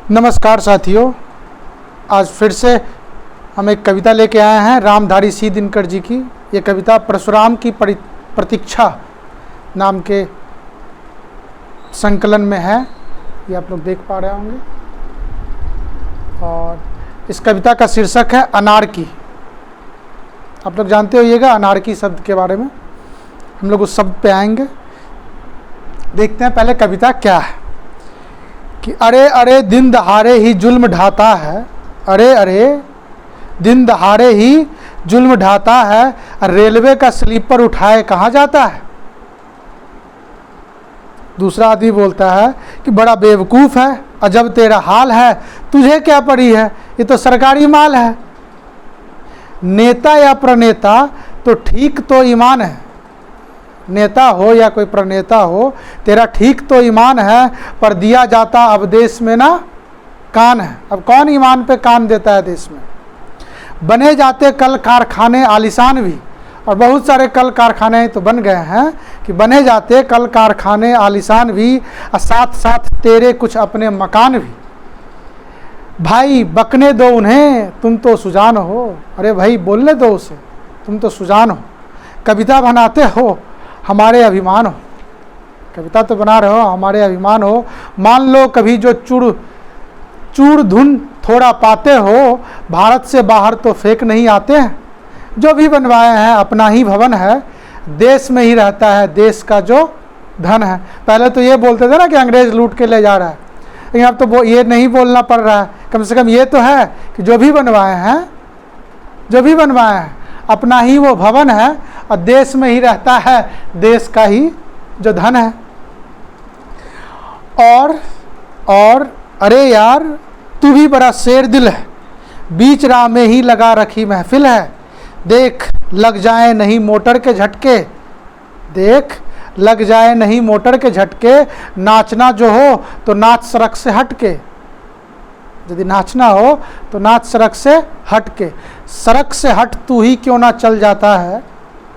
नमस्कार साथियों, आज फिर से हम एक कविता लेके आए हैं रामधारी सी दिनकर जी की। ये कविता परशुराम की प्रतीक्षा नाम के संकलन में है, ये आप लोग देख पा रहे होंगे। और इस कविता का शीर्षक है अनारकी। आप लोग जानते होइएगा अनारकी शब्द के बारे में, हम लोग उस शब्द पे आएंगे। देखते हैं पहले कविता क्या है कि अरे अरे दिन दहाड़े ही जुल्म ढाता है, अरे अरे दिन दहाड़े ही जुल्म ढाता है, रेलवे का स्लीपर उठाए कहाँ जाता है। दूसरा आदमी बोलता है कि बड़ा बेवकूफ़ है, अजब तेरा हाल है, तुझे क्या पड़ी है, ये तो सरकारी माल है। नेता या प्रणेता तो ठीक तो ईमान है, नेता हो या कोई प्रणेता हो तेरा ठीक तो ईमान है, पर दिया जाता अब देश में ना कान है। अब कौन ईमान पे कान देता है देश में। बने जाते कल कारखाने आलिशान भी, और बहुत सारे कल कारखाने तो बन गए हैं कि बने जाते कल कारखाने आलिशान भी, और साथ साथ तेरे कुछ अपने मकान भी। भाई बकने दो उन्हें, तुम तो सुजान हो। अरे भाई बोलने दो उसे, तुम तो सुजान हो। कविता बनाते हो हमारे अभिमान हो, कविता तो बना रहे हो हमारे अभिमान हो। मान लो कभी जो चूड़ धुन थोड़ा पाते हो, भारत से बाहर तो फेंक नहीं आते हैं। जो भी बनवाए हैं अपना ही भवन है, देश में ही रहता है देश का जो धन है। पहले तो ये बोलते थे ना कि अंग्रेज लूट के ले जा रहा है, लेकिन अब तो ये नहीं बोलना पड़ रहा है। कम से कम ये तो है कि जो भी बनवाए हैं अपना ही वो भवन है, और देश में ही रहता है देश का ही जो धन है। और अरे यार तू भी बड़ा शेर दिल है, बीच राह में ही लगा रखी महफिल है। देख लग जाए नहीं मोटर के झटके, देख लग जाए नहीं मोटर के झटके। नाचना जो हो तो नाच सड़क से हट के, यदि नाचना हो तो नाच सड़क से हट के। सड़क से हट तू ही क्यों ना चल जाता है,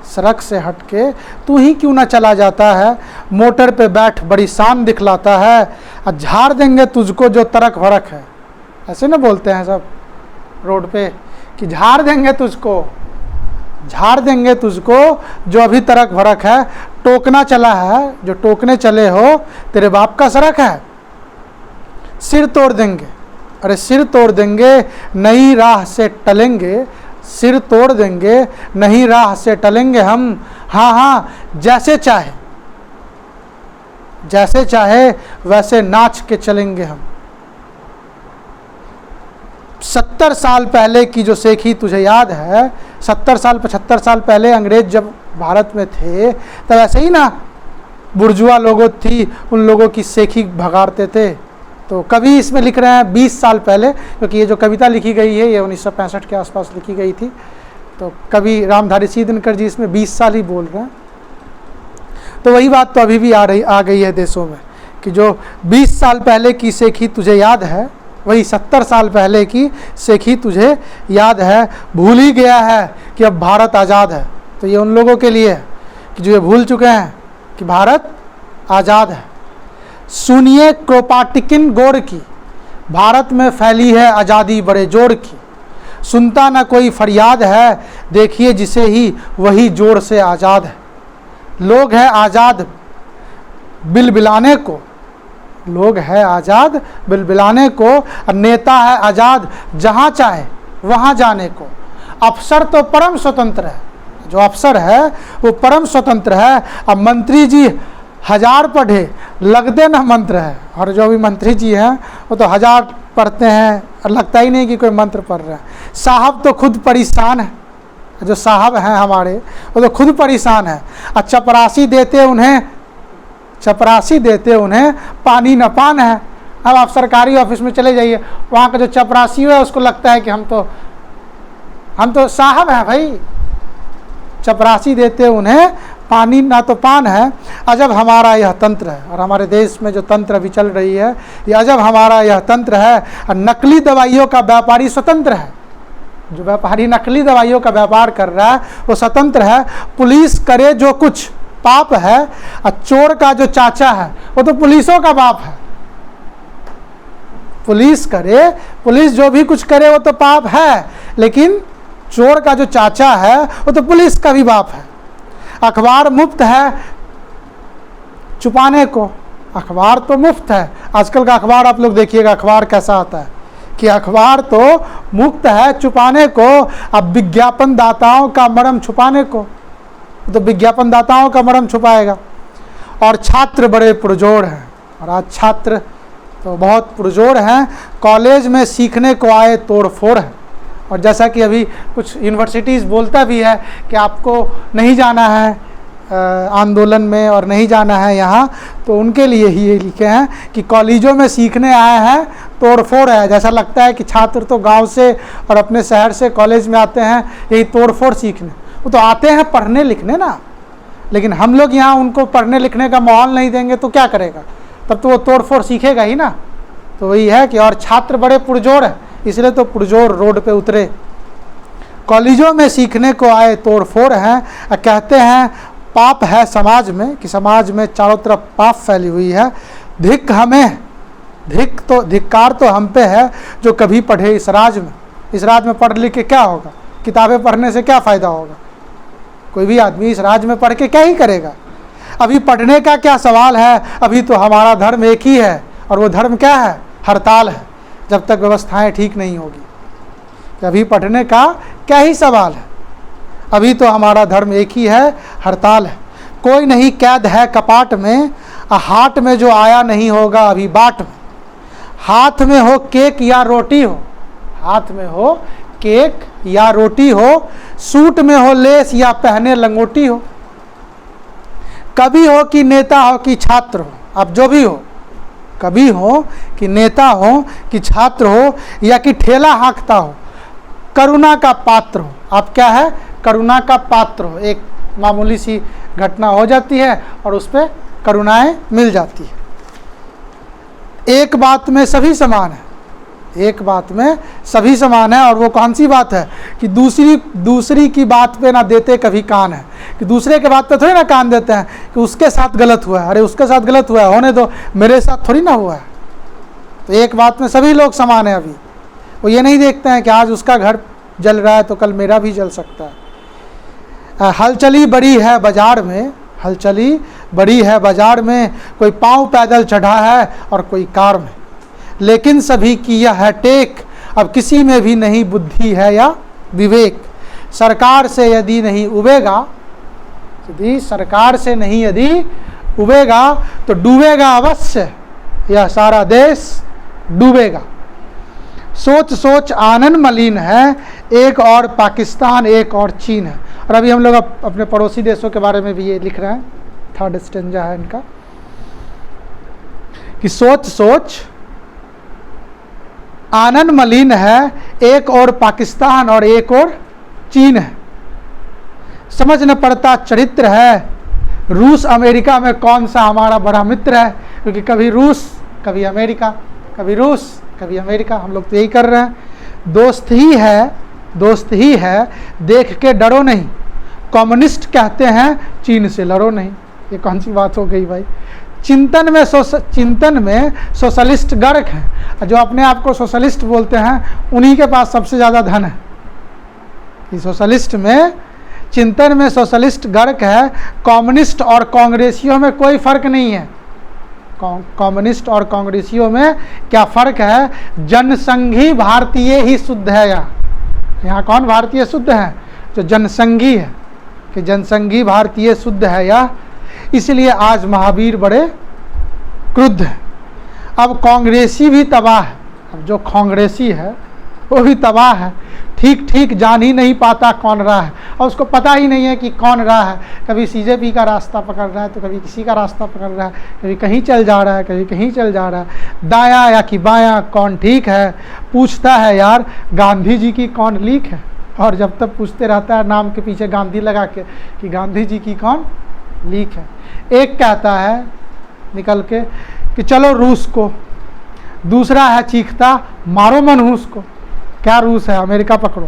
सड़क से हट के तू ही क्यों ना चला जाता है। मोटर पे बैठ बड़ी शान दिखलाता है, और झाड़ देंगे तुझको जो तरक भड़क है। ऐसे ना बोलते हैं सब रोड पे कि झाड़ देंगे तुझको जो अभी तरक भड़क है। टोकना चला है, जो टोकने चले हो तेरे बाप का सड़क है। सिर तोड़ देंगे, अरे सिर तोड़ देंगे नई राह से टलेंगे, सिर तोड़ देंगे नई राह से टलेंगे हम। हाँ हाँ जैसे चाहे वैसे नाच के चलेंगे हम। 70 साल पहले की जो सेखी तुझे याद है, 75 साल पहले अंग्रेज जब भारत में थे तब ऐसे ही ना बुर्जुआ लोगों थी, उन लोगों की सेखी भगाड़ते थे। तो कभी इसमें लिख रहे हैं 20 साल पहले, क्योंकि ये जो कविता लिखी गई है ये 1965 के आसपास लिखी गई थी। तो कभी रामधारी सी दिनकर जी इसमें 20 साल ही बोल रहे हैं। तो वही बात तो अभी भी आ गई है देशों में कि जो 20 साल पहले की सेखी तुझे याद है, वही 70 साल पहले की सेखी तुझे याद है। भूल ही गया है कि अब भारत आज़ाद है। तो ये उन लोगों के लिए है कि जो ये भूल चुके हैं कि भारत आज़ाद है। सुनिए क्रोपाटिकिन गोर की, भारत में फैली है आज़ादी बड़े जोर की। सुनता न कोई फरियाद है, देखिए जिसे ही वही जोर से आज़ाद है। लोग है आज़ाद बिलबिलाने को, लोग है आज़ाद बिलबिलाने को, और नेता है आज़ाद जहाँ चाहे वहाँ जाने को। अफसर तो परम स्वतंत्र है, जो अफसर है वो परम स्वतंत्र है। अब मंत्री जी 1000 पढ़े लगते ना मंत्र है, और जो भी मंत्री जी हैं वो तो 1000 पढ़ते हैं और लगता ही नहीं कि कोई मंत्र पढ़ रहा है। साहब तो खुद परेशान है, जो साहब हैं हमारे वो तो खुद परेशान है। और चपरासी देते उन्हें पानी न पान है। अब आप सरकारी ऑफिस में चले जाइए, वहाँ का जो चपरासी है उसको लगता है कि हम तो साहब हैं भाई। चपरासी देते उन्हें पानी ना तो पान है। अजब हमारा यह तंत्र है, और हमारे देश में जो तंत्र अभी चल रही है ये अजब हमारा यह तंत्र है। और नकली दवाइयों का व्यापारी स्वतंत्र है, जो व्यापारी नकली दवाइयों का व्यापार कर रहा है वो स्वतंत्र है। पुलिस करे जो कुछ पाप है, और चोर का जो चाचा है वो तो पुलिसों का बाप है। पुलिस करे, पुलिस जो भी कुछ करे वो तो पाप है, लेकिन चोर का जो चाचा है वो तो पुलिस का भी बाप है। अखबार मुफ्त है छुपाने को, अखबार तो मुफ्त है। आजकल का अखबार आप लोग देखिएगा, अखबार कैसा आता है कि अखबार तो मुफ्त है छुपाने को, अब विज्ञापन दाताओं का मर्म छुपाने को, तो विज्ञापन दाताओं का मर्म छुपाएगा। और छात्र बड़े पुरजोर हैं, और आज छात्र तो बहुत पुरजोर हैं, कॉलेज में सीखने को आए तोड़फोड़ है। और जैसा कि अभी कुछ यूनिवर्सिटीज़ बोलता भी है कि आपको नहीं जाना है आंदोलन में और नहीं जाना है यहाँ, तो उनके लिए ही ये लिखे हैं कि कॉलेजों में सीखने आए हैं तोड़फोड़ है। जैसा लगता है कि छात्र तो गांव से और अपने शहर से कॉलेज में आते हैं यही तोड़फोड़ सीखने, वो तो आते हैं पढ़ने लिखने ना, लेकिन हम लोग यहाँ उनको पढ़ने लिखने का माहौल नहीं देंगे तो क्या करेगा, तब तो वो तोड़फोड़ सीखेगा ही ना। तो वही है कि और छात्र बड़े पुरजोर है, इसलिए तो पुरजोर रोड पे उतरे। कॉलेजों में सीखने को आए तोड़फोड़ हैं, कहते हैं पाप है समाज में, कि समाज में चारों तरफ पाप फैली हुई है। धिक हमें, धिक्कार तो हम पे है जो कभी पढ़े इस राज में। इस राज में पढ़ लिख के क्या होगा, किताबें पढ़ने से क्या फ़ायदा होगा, कोई भी आदमी इस राज में पढ़ के क्या ही करेगा। अभी पढ़ने का क्या सवाल है, अभी तो हमारा धर्म एक ही है, और वो धर्म क्या है, हड़ताल है, जब तक व्यवस्थाएं ठीक नहीं होगी। अभी पढ़ने का क्या ही सवाल है, अभी तो हमारा धर्म एक ही है, हड़ताल है। कोई नहीं कैद है कपाट में, हाट में जो आया नहीं होगा अभी बाट में। हाथ में हो केक या रोटी हो, हाथ में हो केक या रोटी हो, सूट में हो लेस या पहने लंगोटी हो। कभी हो कि नेता हो कि छात्र हो, अब जो भी हो, कभी हो कि नेता हो कि छात्र हो या कि ठेला हाँकता हो, करुणा का पात्र हो। आप क्या है, करुणा का पात्र हो। एक मामूली सी घटना हो जाती है और उस पर करुणाएं मिल जाती है। एक बात में सभी समान है, एक बात में सभी समान है, और वो कौन सी बात है कि दूसरी की बात पे ना देते कभी कान है, कि दूसरे के बात पे थोड़ी ना कान देते हैं कि उसके साथ गलत हुआ है, अरे उसके साथ गलत हुआ है होने दो, मेरे साथ थोड़ी ना हुआ है। तो एक बात में सभी लोग समान है। अभी वो ये नहीं देखते हैं कि आज उसका घर जल रहा है तो कल मेरा भी जल सकता है। हलचली बड़ी है बाजार में, हलचली बड़ी है बाजार में, कोई पाँव पैदल चढ़ा है और कोई कार में, लेकिन सभी की यह है टेक, अब किसी में भी नहीं बुद्धि है या विवेक। सरकार से यदि नहीं उबेगा, यदि सरकार से नहीं यदि उबेगा तो डूबेगा अवश्य, यह सारा देश डूबेगा। सोच सोच आनंद मलिन है, एक और पाकिस्तान एक और चीन है। और अभी हम लोग अपने पड़ोसी देशों के बारे में भी ये लिख रहे हैं, थर्ड स्टेंजा है इनका, कि सोच सोच आनंद मलिन है, एक और पाकिस्तान और एक और चीन है। समझ न पड़ता चरित्र है, रूस अमेरिका में कौन सा हमारा बड़ा मित्र है, क्योंकि कभी रूस कभी अमेरिका, कभी रूस कभी अमेरिका, हम लोग तो यही कर रहे हैं। दोस्त ही है, दोस्त ही है, देख के डरो नहीं, कम्युनिस्ट कहते हैं चीन से लड़ो नहीं। ये कौन सी बात हो गई भाई। चिंतन में सोशलिस्ट गर्क हैं, जो अपने आप को सोशलिस्ट बोलते हैं उन्हीं के पास सबसे ज़्यादा धन है। कि सोशलिस्ट में, चिंतन में सोशलिस्ट गर्क है, कम्युनिस्ट और कांग्रेसियों में कोई फ़र्क नहीं है। कम्युनिस्ट और कांग्रेसियों में क्या फ़र्क है, जनसंघी भारतीय ही शुद्ध है। यहाँ कौन भारतीय शुद्ध है, जो जनसंघी है, कि जनसंघी भारतीय शुद्ध है या। इसलिए आज महावीर बड़े क्रुद्ध है। अब कांग्रेसी भी तबाह है, अब जो कांग्रेसी है वो भी तबाह है, ठीक ठीक जान ही नहीं पाता कौन रहा है, और उसको पता ही नहीं है कि कौन रहा है। कभी सीजेपी का रास्ता पकड़ रहा है तो कभी किसी का रास्ता पकड़ रहा है, कभी कहीं चल जा रहा है, कभी कहीं चल जा रहा है। दायां या कि बायां कौन ठीक है, पूछता है यार गांधी जी की कौन लीक है, और जब तक पूछते रहता है नाम के पीछे गांधी लगा के कि गांधी जी की कौन लीक है। एक कहता है निकल के कि चलो रूस को, दूसरा है चीखता मारो मनहूस को। क्या रूस है, अमेरिका पकड़ो।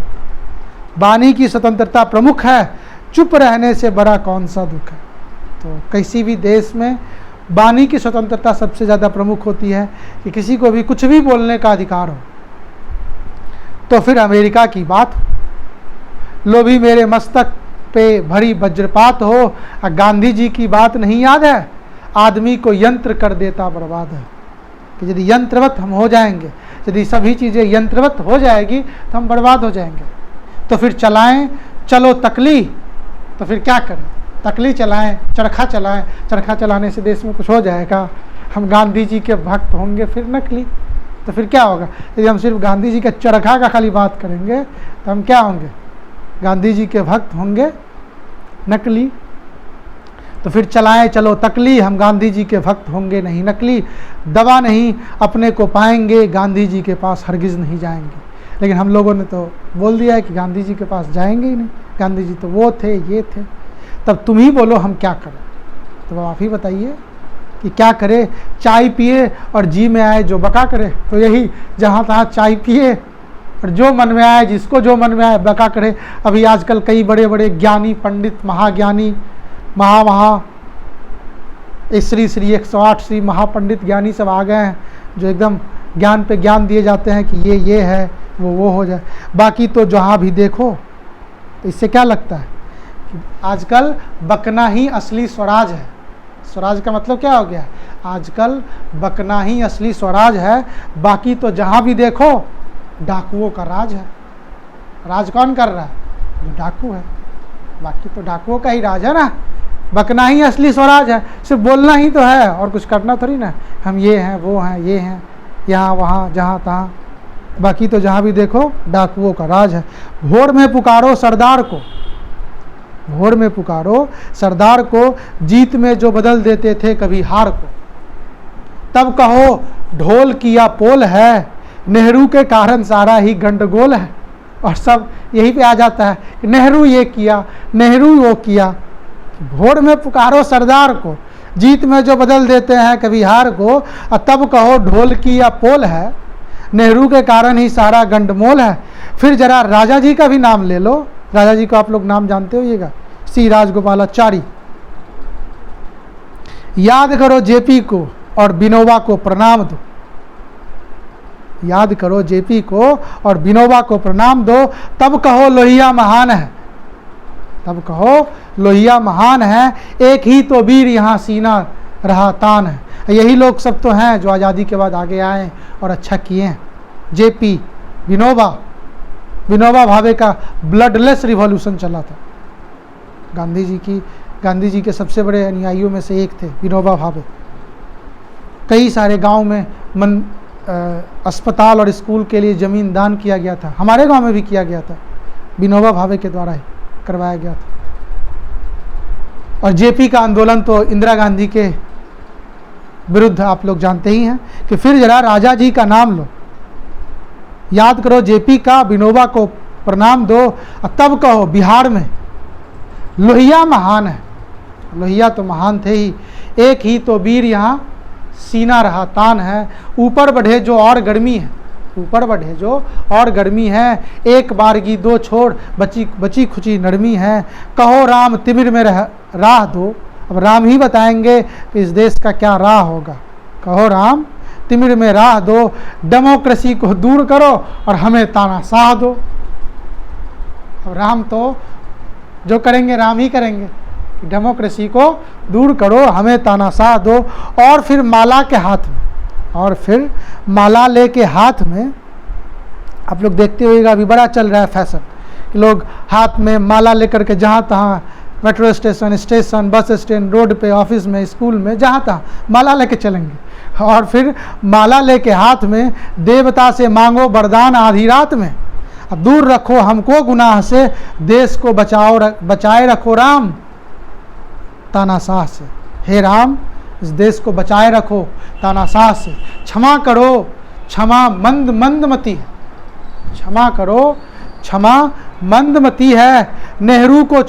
वाणी की स्वतंत्रता प्रमुख है, चुप रहने से बड़ा कौन सा दुख है। तो किसी भी देश में वाणी की स्वतंत्रता सबसे ज़्यादा प्रमुख होती है कि किसी को भी कुछ भी बोलने का अधिकार हो। तो फिर अमेरिका की बात हो, लो भी मेरे मस्तक पे भरी वज्रपात हो, गांधी जी की बात नहीं याद है, आदमी को यंत्र कर देता बर्बाद है। कि यदि यंत्रवत हम हो जाएंगे, यदि सभी चीज़ें यंत्रवत हो जाएगी तो हम बर्बाद हो जाएंगे। तो फिर चलाएं चलो तकली, तो फिर क्या करें? तकली चलाएं, चरखा चलाएं, चरखा चलाने से देश में कुछ हो जाएगा? हम गांधी जी के भक्त होंगे फिर नकली, तो फिर क्या होगा? यदि हम सिर्फ गांधी जी के चरखा का खाली बात करेंगे तो हम क्या होंगे? गांधी जी के भक्त होंगे नकली। तो फिर चलाएं चलो तकली, हम गांधी जी के भक्त होंगे नहीं नकली। दवा नहीं अपने को पाएंगे, गांधी जी के पास हरगिज़ नहीं जाएंगे। लेकिन हम लोगों ने तो बोल दिया है कि गांधी जी के पास जाएंगे ही नहीं, गांधी जी तो वो थे ये थे। तब तुम ही बोलो हम क्या करें? तो आप ही बताइए कि क्या करे? चाय पिए और जी में आए जो बका करे। तो यही जहाँ तहाँ चाय पिए और जो मन में आए, जिसको जो मन में आए बका करे। अभी आजकल कई बड़े बड़े ज्ञानी पंडित, महाज्ञानी, श्री 108 श्री महापंडित ज्ञानी सब आ गए हैं, जो एकदम ज्ञान पे ज्ञान दिए जाते हैं कि ये है, वो हो जाए। बाकी तो जहाँ भी देखो, तो इससे क्या लगता है कि आजकल बकना ही असली स्वराज है। स्वराज का मतलब क्या हो गया? आजकल बकना ही असली स्वराज है। बाकी तो जहाँ भी देखो डाकुओं का राज है। राज कौन कर रहा है? जो डाकू है। बाकी तो डाकुओं का ही राज है ना। बकना ही असली स्वराज है। सिर्फ बोलना ही तो है और कुछ करना थोड़ी ना। हम ये हैं, वो हैं, ये हैं, यहाँ वहाँ जहाँ तहाँ। बाकी तो जहाँ भी देखो डाकुओं का राज है। भोर में पुकारो सरदार को, भोर में पुकारो सरदार को, जीत में जो बदल देते थे कभी हार को। तब कहो ढोल किया पोल है, नेहरू के कारण सारा ही गंडगोल है। और सब यही पे आ जाता है कि नेहरू ये किया, नेहरू वो किया। भोर में पुकारो सरदार को, जीत में जो बदल देते हैं कभी हार को। और तब कहो ढोल की या पोल है, नेहरू के कारण ही सारा गंडमोल है। फिर जरा राजा जी का भी नाम ले लो। राजा जी को आप लोग नाम जानते होइएगा, श्री राजगोपालाचारी। याद करो जेपी को और विनोबा को प्रणाम दो। याद करो जेपी को और विनोबा को प्रणाम दो। तब कहो लोहिया महान है, तब कहो लोहिया महान है। एक ही तो वीर यहाँ सीना रहा तान है। यही लोग सब तो हैं जो आज़ादी के बाद आगे आए और अच्छा किए हैं। जेपी, विनोबा भावे का ब्लडलेस रिवॉल्यूशन चला था। गांधी जी के सबसे बड़े अनुयायियों में से एक थे विनोबा भावे। कई सारे गांव में अस्पताल और स्कूल के लिए ज़मीन दान किया गया था। हमारे गांव में भी किया गया था, विनोबा भावे के द्वारा ही करवाया गया था। और जेपी का आंदोलन तो इंदिरा गांधी के विरुद्ध आप लोग जानते ही हैं। कि फिर जरा राजा जी का नाम लो, याद करो जेपी का, विनोबा को प्रणाम दो। और तब कहो बिहार में लोहिया महान है। लोहिया तो महान थे ही, एक ही तो वीर यहाँ सीना रहा तान है। ऊपर बढ़े जो और गर्मी है, ऊपर बढ़े जो और गर्मी है। एक बारगी दो छोड़ बची खुची नरमी है। कहो राम तिमिर में राह दो। अब राम ही बताएंगे कि इस देश का क्या राह होगा। कहो राम तिमिर में राह दो, डेमोक्रेसी को दूर करो और हमें तानाशाह दो। अब राम तो जो करेंगे राम ही करेंगे, डेमोक्रेसी को दूर करो, हमें तानाशाह दो। और फिर माला के हाथ में, और फिर माला लेके हाथ में, आप लोग देखते होइएगा अभी बड़ा चल रहा है फैशन कि लोग हाथ में माला लेकर के जहाँ तहाँ metro station, bus stand, road पे, ऑफिस में, स्कूल में, जहाँ तहाँ माला लेके चलेंगे। और फिर माला लेके हाथ में देवता से मांगो वरदान आधी रात में। अब दूर रखो हमको गुनाह से, देश को बचाए रखो राम तानाशाह से। हे राम इस देश को बचाए रखो तानाशाह से। क्षमा करो क्षमा मंदमती है, क्षमा करो क्षमा मंदमती है। नेहरू को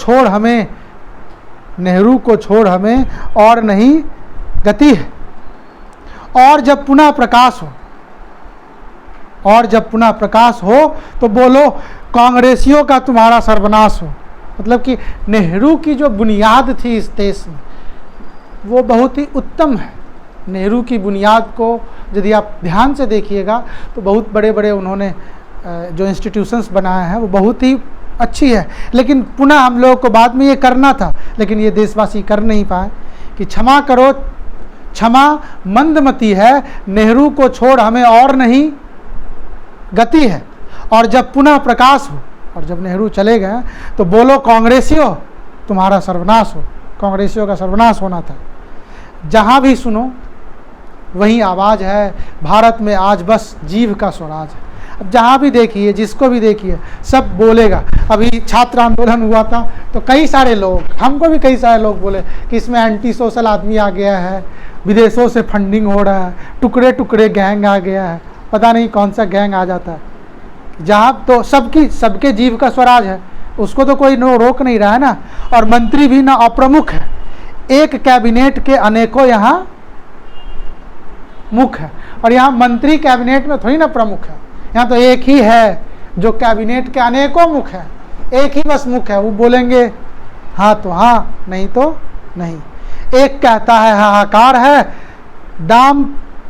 छोड़ हमें और नहीं गति है। और जब पुनः प्रकाश हो तो बोलो कांग्रेसियों का तुम्हारा सर्वनाश हो। मतलब कि नेहरू की जो बुनियाद थी इस देश में, वो बहुत ही उत्तम है। नेहरू की बुनियाद को यदि आप ध्यान से देखिएगा तो बहुत बड़े बड़े उन्होंने जो इंस्टीट्यूशंस बनाए हैं वो बहुत ही अच्छी है। लेकिन पुनः हम लोगों को बाद में ये करना था, लेकिन ये देशवासी कर नहीं पाए कि क्षमा करो, क्षमा मंदमती है, नेहरू को छोड़ हमें और नहीं गति है। और जब पुनः प्रकाश हो और जब नेहरू चले गए तो बोलो कांग्रेसियों तुम्हारा सर्वनाश हो। कांग्रेसियों का सर्वनाश होना था। जहाँ भी सुनो वही आवाज़ है, भारत में आज बस जीव का स्वराज है। अब जहाँ भी देखिए, जिसको भी देखिए, सब बोलेगा। अभी छात्र आंदोलन हुआ था तो कई सारे लोग, हमको भी कई सारे लोग बोले कि इसमें एंटी सोशल आदमी आ गया है, विदेशों से फंडिंग हो रहा है, टुकड़े टुकड़े गैंग आ गया है, पता नहीं कौन सा गैंग आ जाता है। जहाँ तो सबके जीव का स्वराज है, उसको तो कोई रोक नहीं रहा है ना। और मंत्री भी ना अप्रमुख है, एक कैबिनेट के अनेकों यहाँ मुख है। और यहाँ मंत्री कैबिनेट में थोड़ी ना प्रमुख है, यहाँ तो एक ही है जो कैबिनेट के अनेकों मुख है, एक ही बस मुख है। वो बोलेंगे हाँ तो हाँ, नहीं तो नहीं। एक कहता है हाहाकार है, दाम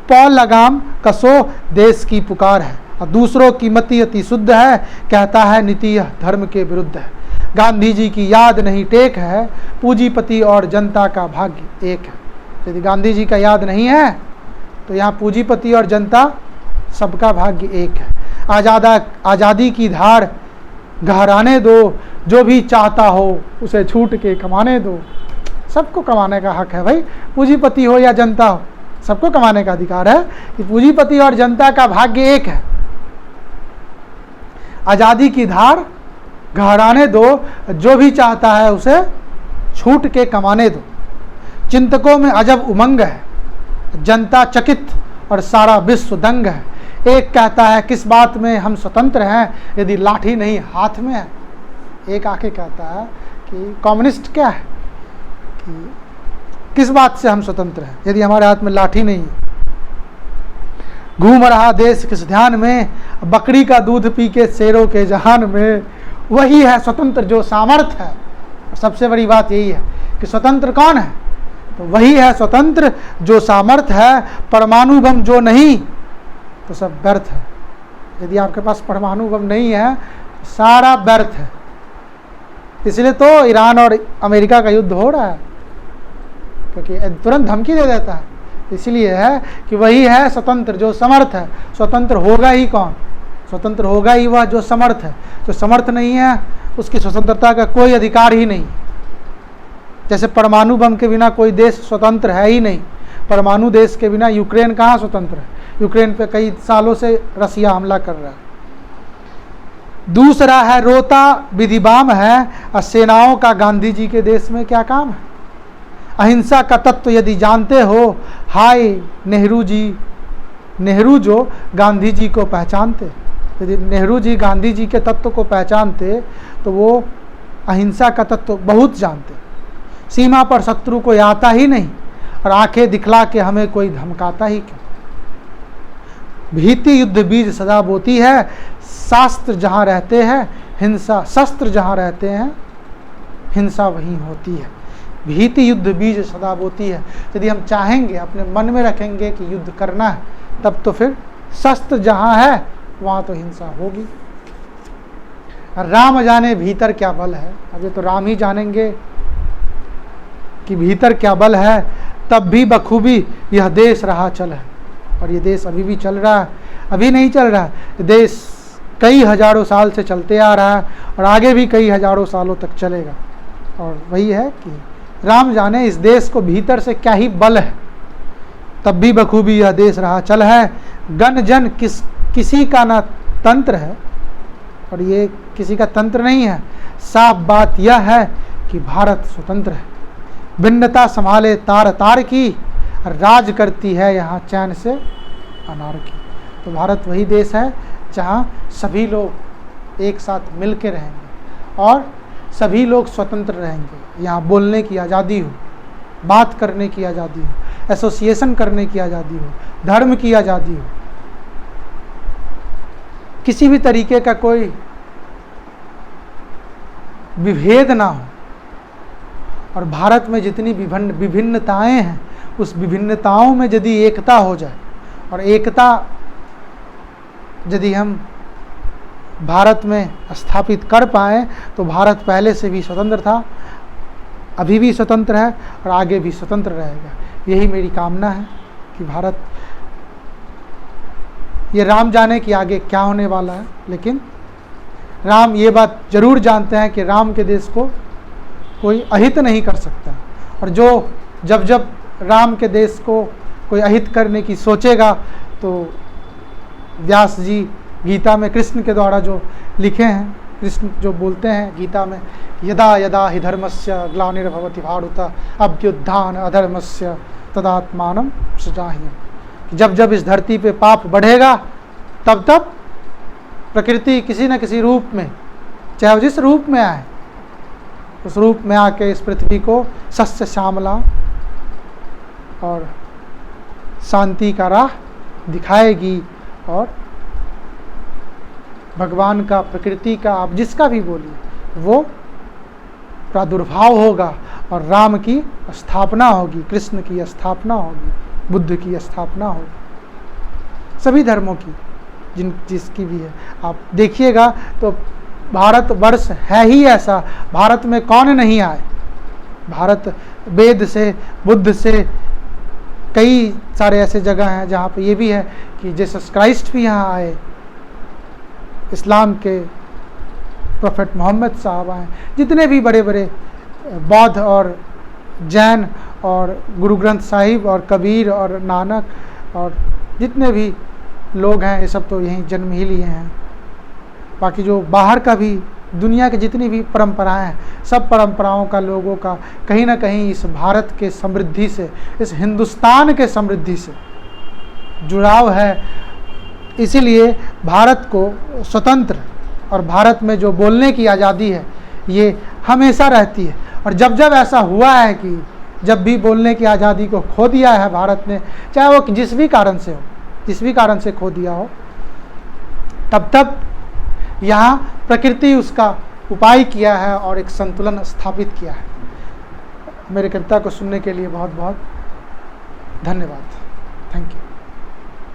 पौ लगाम कसो देश की पुकार है, और दूसरों की मति अति शुद्ध है, कहता है नीति धर्म के विरुद्ध है। गांधी जी की याद नहीं टेक है, पूंजीपति और जनता का भाग्य एक है। यदि गांधी जी का याद नहीं है तो यहाँ पूंजीपति और जनता सबका भाग्य एक है। आज़ादी की धार गहराने दो, जो भी चाहता हो उसे छूट के कमाने दो। सबको कमाने का हक है भाई, पूंजीपति हो या जनता हो, सबको कमाने का अधिकार है। कि पूंजीपति और जनता का भाग्य एक है। आज़ादी की धार गहराने दो, जो भी चाहता है उसे छूट के कमाने दो। चिंतकों में अजब उमंग है, जनता चकित और सारा विश्व दंग है। एक कहता है किस बात में हम स्वतंत्र हैं यदि लाठी नहीं हाथ में है। एक आके कहता है कि कम्युनिस्ट क्या है, कि किस बात से हम स्वतंत्र हैं यदि हमारे हाथ में लाठी नहीं है। घूम रहा देश किस ध्यान में, बकरी का दूध पी के शेरों के जहान में। वही है स्वतंत्र जो सामर्थ्य है। सबसे बड़ी बात यही है कि स्वतंत्र कौन है, तो वही है स्वतंत्र जो सामर्थ्य है। परमाणु बम जो नहीं तो सब व्यर्थ है। यदि आपके पास परमाणु बम नहीं है तो सारा व्यर्थ है। इसलिए तो ईरान और अमेरिका का युद्ध हो रहा है, क्योंकि तुरंत धमकी दे देता है। इसलिए है कि वही है स्वतंत्र जो समर्थ है। स्वतंत्र होगा ही कौन, स्वतंत्र होगा ही वह जो समर्थ है। जो समर्थ नहीं है उसकी स्वतंत्रता का कोई अधिकार ही नहीं। जैसे परमाणु बम के बिना कोई देश स्वतंत्र है ही नहीं। परमाणु देश के बिना यूक्रेन कहाँ स्वतंत्र है। यूक्रेन पे कई सालों से रसिया हमला कर रहा है। दूसरा है रोता विधिबाम है, और सेनाओं का गांधी जी के देश में क्या काम है। अहिंसा का तत्व यदि जानते हो, हाय नेहरू जी, नेहरू जो गांधी जी को पहचानते। यदि नेहरू जी गांधी जी के तत्व को पहचानते तो वो अहिंसा का तत्व बहुत जानते। सीमा पर शत्रु को आता ही नहीं, और आंखें दिखला के हमें कोई धमकाता ही क्यों। भीति युद्ध बीज सदा बोती है, शास्त्र जहाँ रहते हैं हिंसा, शस्त्र जहाँ रहते हैं हिंसा वहीं होती है। भीति युद्ध बीज सदा बोती है। यदि हम चाहेंगे, अपने मन में रखेंगे कि युद्ध करना है, तब तो फिर शस्त्र जहाँ है वहाँ तो हिंसा होगी। राम जाने भीतर क्या बल है। अब ये तो राम ही जानेंगे कि भीतर क्या बल है। तब भी बखूबी यह देश रहा चल है, और ये देश अभी भी चल रहा है। अभी नहीं चल रहा है, देश कई हजारों साल से चलते आ रहा है और आगे भी कई हजारों सालों तक चलेगा। और वही है कि राम जाने इस देश को भीतर से क्या ही बल है। तब भी बखूबी यह देश रहा चल है, गण जन किसी का ना तंत्र है, और ये किसी का तंत्र नहीं है। साफ बात यह है कि भारत स्वतंत्र है। भिन्नता संभाले तार तार की, राज करती है यहाँ चैन से अनार की। तो भारत वही देश है जहाँ सभी लोग एक साथ मिल के रहेंगे और सभी लोग स्वतंत्र रहेंगे। यहाँ बोलने की आज़ादी हो, बात करने की आज़ादी हो, एसोसिएशन करने की आज़ादी हो, धर्म की आज़ादी हो, किसी भी तरीके का कोई विभेद ना हो। और भारत में जितनी विभिन्नताएं हैं, उस विभिन्नताओं में यदि एकता हो जाए, और एकता यदि हम भारत में स्थापित कर पाएँ तो भारत पहले से भी स्वतंत्र था, अभी भी स्वतंत्र है और आगे भी स्वतंत्र रहेगा। यही मेरी कामना है कि भारत, ये राम जाने कि आगे क्या होने वाला है, लेकिन राम ये बात जरूर जानते हैं कि राम के देश को कोई अहित नहीं कर सकता। और जो जब जब राम के देश को कोई अहित करने की सोचेगा तो व्यास जी गीता में कृष्ण के द्वारा जो लिखे हैं, कृष्ण जो बोलते हैं गीता में, यदा यदा हि धर्मस्य ग्लानिर्भवति भारत अभ्युत्थान अधर्मस्य तदात्मानं सृजाम्यहम्। जब जब इस धरती पे पाप बढ़ेगा तब तब प्रकृति किसी न किसी रूप में, चाहे वो जिस रूप में आए, उस रूप में आके इस पृथ्वी को सस्य श्यामला और शांति का राह दिखाएगी। और भगवान का, प्रकृति का, आप जिसका भी बोलिए, वो प्रादुर्भाव होगा और राम की स्थापना होगी, कृष्ण की स्थापना होगी, बुद्ध की स्थापना होगी, सभी धर्मों की जिसकी भी है। आप देखिएगा तो भारतवर्ष है ही ऐसा, भारत में कौन नहीं आए। भारत वेद से, बुद्ध से, कई सारे ऐसे जगह हैं जहाँ पे ये भी है कि जीसस क्राइस्ट भी यहाँ आए, इस्लाम के प्रोफेट मोहम्मद साहब आए, जितने भी बड़े बड़े बौद्ध और जैन और गुरु ग्रंथ साहिब और कबीर और नानक और जितने भी लोग हैं, ये सब तो यहीं जन्म ही लिए हैं। बाकी जो बाहर का भी, दुनिया की जितनी भी परंपराएं हैं, सब परंपराओं का, लोगों का कहीं ना कहीं इस भारत के समृद्धि से, इस हिंदुस्तान के समृद्धि से जुड़ाव है। इसीलिए भारत को स्वतंत्र और भारत में जो बोलने की आज़ादी है, ये हमेशा रहती है। और जब जब ऐसा हुआ है कि जब भी बोलने की आज़ादी को खो दिया है भारत ने, चाहे वो जिस भी कारण से हो, जिस भी कारण से खो दिया हो, तब तब यहाँ प्रकृति उसका उपाय किया है और एक संतुलन स्थापित किया है। मेरे कविता को सुनने के लिए बहुत बहुत धन्यवाद। Thank you.